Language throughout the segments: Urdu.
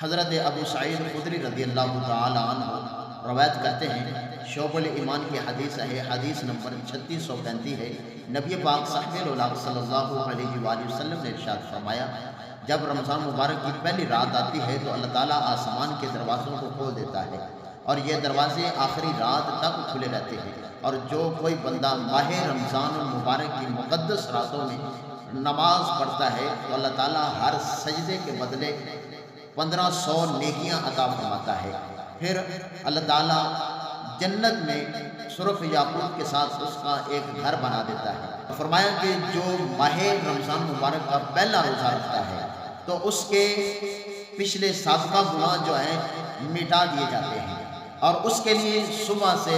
حضرت ابو سعید خدری رضی اللہ تعالی عنہ روایت کرتے ہیں، شعب الایمان کی حدیث ہے، حدیث نمبر 3635 ہے۔ نبی پاک صاحب الولاء صلی اللہ علیہ وآلہ وسلم نے ارشاد فرمایا، جب رمضان مبارک کی پہلی رات آتی ہے تو اللہ تعالیٰ آسمان کے دروازوں کو کھول دیتا ہے اور یہ دروازے آخری رات تک کھلے رہتے ہیں، اور جو کوئی بندہ ماہ رمضان المبارک کی مقدس راتوں میں نماز پڑھتا ہے تو اللہ تعالیٰ ہر سجدے کے بدلے 1500 نیکیاں عطا فرماتا ہے۔ پھر اللہ تعالیٰ جنت میں سرخ یاقوت کے ساتھ اس کا ایک گھر بنا دیتا ہے۔ فرمایا کہ جو ماہ رمضان مبارک کا پہلا روزہ رکھتا ہے تو اس کے پچھلے سابقہ گناہ جو ہیں مٹا دیے جاتے ہیں، اور اس کے لیے صبح سے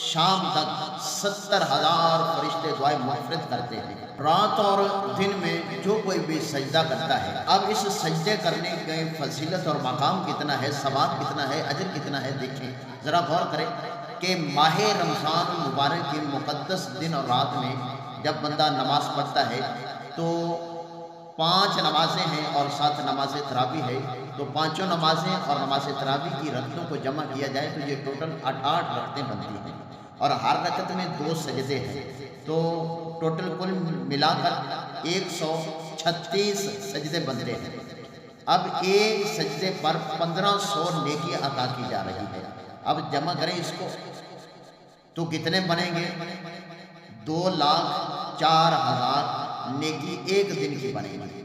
شام تک 70,000 فرشتے دعائیں مغفرت کرتے ہیں۔ رات اور دن میں جو کوئی بھی سجدہ کرتا ہے، اب اس سجدے کرنے کی فضیلت اور مقام کتنا ہے، ثواب کتنا ہے، اجر کتنا ہے، دیکھیں ذرا غور کریں کہ ماہ رمضان مبارک کے مقدس دن اور رات میں جب بندہ نماز پڑھتا ہے تو 5 نمازیں ہیں اور 7 نماز تراویح ہے، تو 5 نمازیں اور نماز تراویح کی رکعتوں کو جمع کیا جائے تو یہ ٹوٹل 8 رکعتیں بنتی ہیں، اور ہر رکعت میں 2 سجدے ہیں، تو ٹوٹل کل ملا کر 136 سجدے بنتے ہیں۔ اب ایک سجدے پر 1500 نیکی عطا کی جا رہی ہے۔ اب جمع کریں اس کو تو کتنے بنیں گے؟ 2,04,000 نیکی ایک دن کی بنے گی۔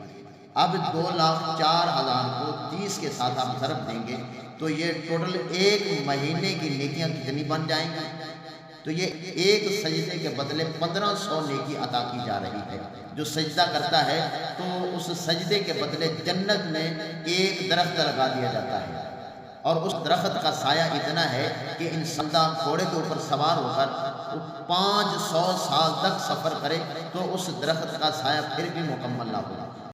اب 2,04,000 کو 30 کے ساتھ آپ ضرب دیں گے تو یہ ٹوٹل ایک مہینے کی نیکیاں کتنی بن جائیں گی؟ تو یہ ایک سجدے کے بدلے 1500 نیکی عطا کی جا رہی ہے۔ جو سجدہ کرتا ہے تو اس سجدے کے بدلے جنت میں ایک درخت لگا دیا جاتا ہے، اور اس درخت کا سایہ اتنا ہے کہ انسان گھوڑے کے اوپر سوار ہو کر 500 سال تک سفر کرے تو اس درخت کا سایہ پھر بھی مکمل نہ ہو۔